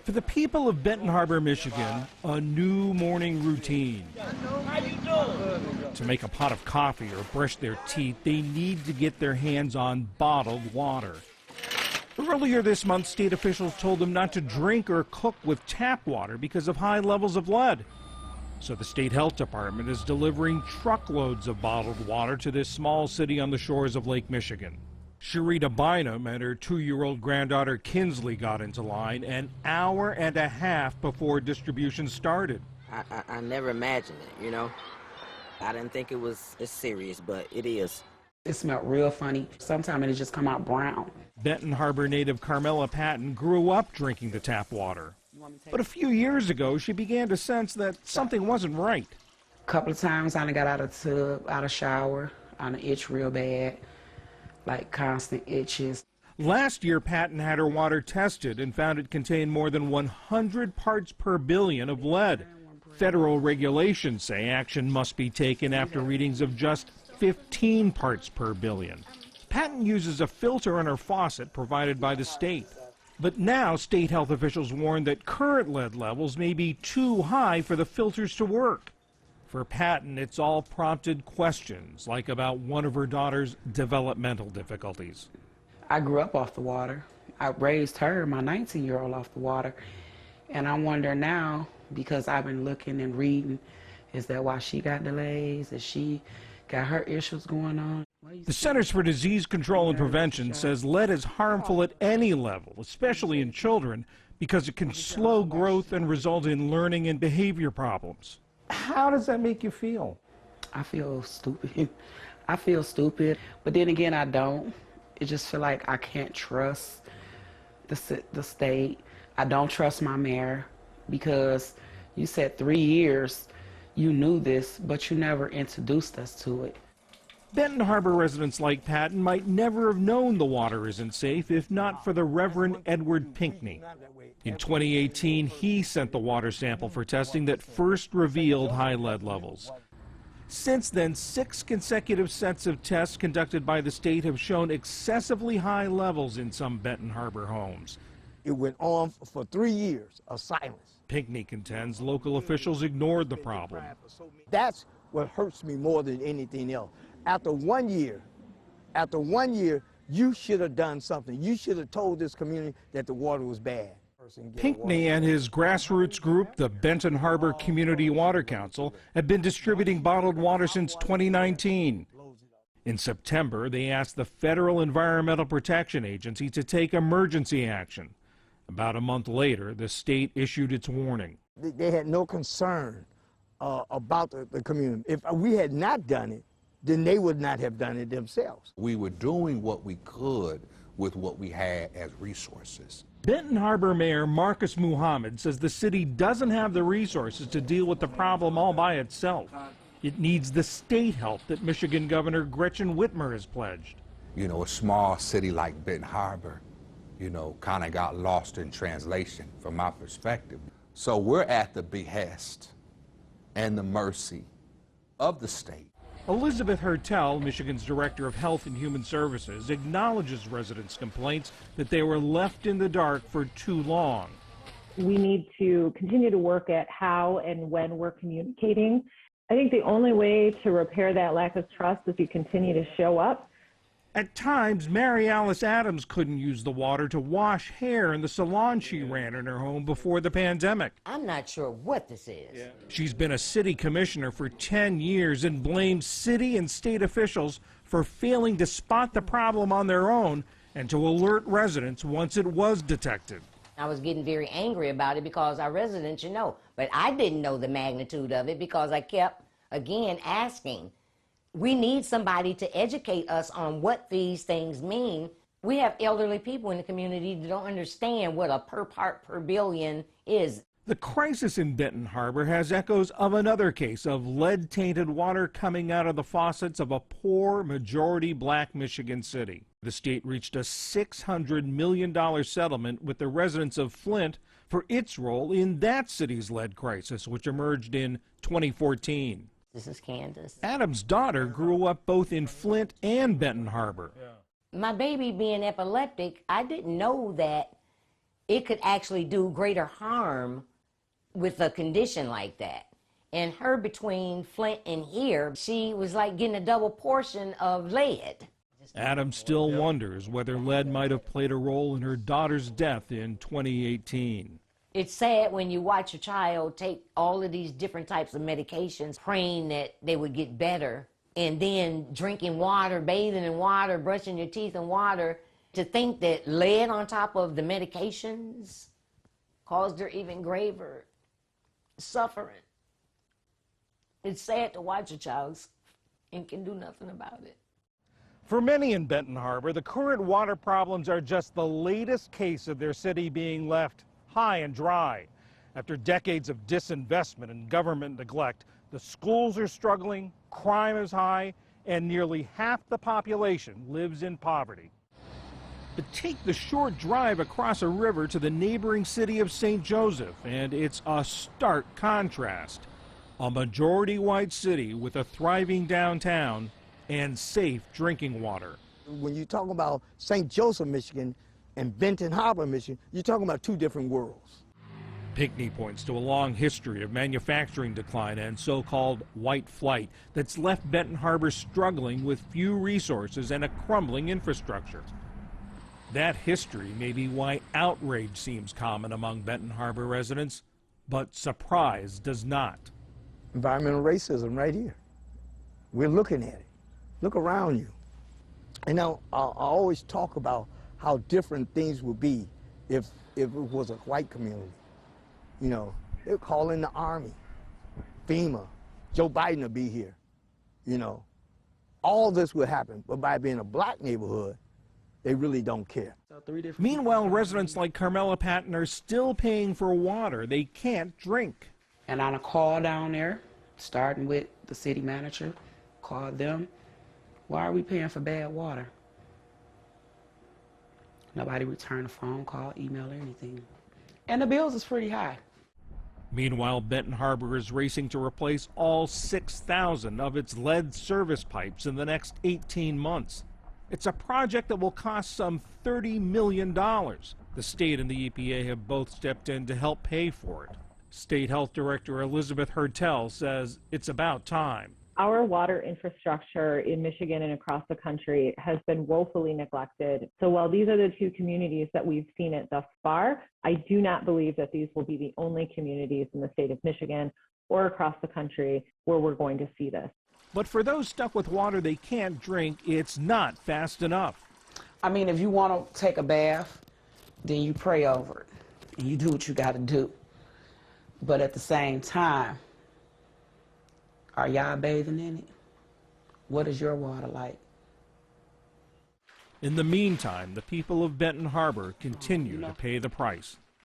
For the people of Benton Harbor, Michigan, a new morning routine. To make a pot of coffee or brush their teeth, they need to get their hands on bottled water. Earlier this month, state officials told them not to drink or cook with tap water because of high levels of lead. So the state health department is delivering truckloads of bottled water to this small city on the shores of Lake Michigan. Sharita Bynum and her 2-year-old granddaughter Kinsley got into line an hour and a half before distribution started. I never imagined it, you know. I didn't think it was as serious, but it is. It smelled real funny. Sometimes it just come out brown. Benton Harbor native Carmela Patton grew up drinking the tap water. But a few years ago, she began to sense that something wasn't right. A couple of times I got out of the tub, out of shower, I itch real bad, like constant itches. Last year, Patton had her water tested and found it contained more than 100 parts per billion of lead. Federal regulations say action must be taken after readings of just 15 parts per billion. Patton uses a filter on her faucet provided by the state. But now state health officials warn that current lead levels may be too high for the filters to work. For Patton, it's all prompted questions, like about one of her daughter's developmental difficulties. I grew up off the water. I raised her, my 19-year-old, off the water. And I wonder now, because I've been looking and reading, is that why she got delays? Is she got her issues going on? The Centers for Disease Control and Prevention says lead is harmful at any level, especially in children, because it can slow growth and result in learning and behavior problems. How does that make you feel? I feel stupid. I feel stupid, but then again, I don't. It just feel like I can't trust the state. I don't trust my mayor because you said 3 years you knew this, but you never introduced us to it. Benton Harbor residents like Patton might never have known the water isn't safe if not for the Reverend Edward Pinckney. In 2018, he sent the water sample for testing that first revealed high lead levels. Since then, 6 consecutive sets of tests conducted by the state have shown excessively high levels in some Benton Harbor homes. It went on for 3 years of silence. Pinckney contends local officials ignored the problem. That's what hurts me more than anything else. After 1 year, you should have done something. You should have told this community that the water was bad. Pinckney and his grassroots group, the Benton Harbor Community Water Council, have been distributing bottled water since 2019. In September, they asked the Federal Environmental Protection Agency to take emergency action. About a month later, the state issued its warning. They had no concern about the community. If we had not done it, then they would not have done it themselves. We were doing what we could with what we had as resources. Benton Harbor Mayor Marcus Muhammad says the city doesn't have the resources to deal with the problem all by itself. It needs the state help that Michigan Governor Gretchen Whitmer has pledged. You know, a small city like Benton Harbor, you know, kind of got lost in translation from my perspective. So we're at the behest and the mercy of the state. Elizabeth Hertel, Michigan's Director of Health and Human Services, acknowledges residents' complaints that they were left in the dark for too long. We need to continue to work at how and when we're communicating. I think the only way to repair that lack of trust is to continue to show up. At times, Mary Alice Adams couldn't use the water to wash hair in the salon she ran in her home before the pandemic. I'm not sure what this is. Yeah. She's been a city commissioner for 10 years and blames city and state officials for failing to spot the problem on their own and to alert residents once it was detected. I was getting very angry about it because our residents should know, but I didn't know the magnitude of it because I kept, again, asking. We need somebody to educate us on what these things mean. We have elderly people in the community that don't understand what a per part per billion is. The crisis in Benton Harbor has echoes of another case of lead-tainted water coming out of the faucets of a poor, majority black Michigan city. The state reached a $600 million settlement with the residents of Flint for its role in that city's lead crisis, which emerged in 2014. This is Candace. Adam's daughter grew up both in Flint and Benton Harbor. My baby being epileptic, I didn't know that it could actually do greater harm with a condition like that. And her between Flint and here, she was like getting a double portion of lead. Adam still wonders whether lead might have played a role in her daughter's death in 2018. It's sad when you watch a child take all of these different types of medications, praying that they would get better, and then drinking water, bathing in water, brushing your teeth in water, to think that lead on top of the medications caused her even graver suffering. It's sad to watch a child and can do nothing about it. For many in Benton Harbor, the current water problems are just the latest case of their city being left high and dry. After decades of disinvestment and government neglect, the schools are struggling, crime is high, and nearly half the population lives in poverty. But take the short drive across a river to the neighboring city of St. Joseph, and it's a stark contrast. A majority white city with a thriving downtown and safe drinking water. When you talk about St. Joseph, Michigan, and Benton Harbor, Michigan, you're talking about two different worlds. Pinckney points to a long history of manufacturing decline and so-called white flight that's left Benton Harbor struggling with few resources and a crumbling infrastructure. That history may be why outrage seems common among Benton Harbor residents, but surprise does not. Environmental racism right here. We're looking at it. Look around you. And now I always talk about how different things would be if it was a white community. You know, they'll call in the Army, FEMA, Joe Biden will be here. You know, all this would happen, but by being a black neighborhood, they really don't care. Meanwhile, residents like Carmela Patton are still paying for water they can't drink. And on a call down there, starting with the city manager, called them, why are we paying for bad water? Nobody returned a phone call, email, or anything. And the bills is pretty high. Meanwhile, Benton Harbor is racing to replace all 6,000 of its lead service pipes in the next 18 months. It's a project that will cost some $30 million. The state and the EPA have both stepped in to help pay for it. State Health Director Elizabeth Hertel says it's about time. Our water infrastructure in Michigan and across the country has been woefully neglected. So while these are the two communities that we've seen it thus far, I do not believe that these will be the only communities in the state of Michigan or across the country where we're going to see this. But for those stuck with water they can't drink, it's not fast enough. I mean, if you want to take a bath, then you pray over it and you do what you got to do. But at the same time, are y'all bathing in it? What is your water like? In the meantime, the people of Benton Harbor continue to pay the price.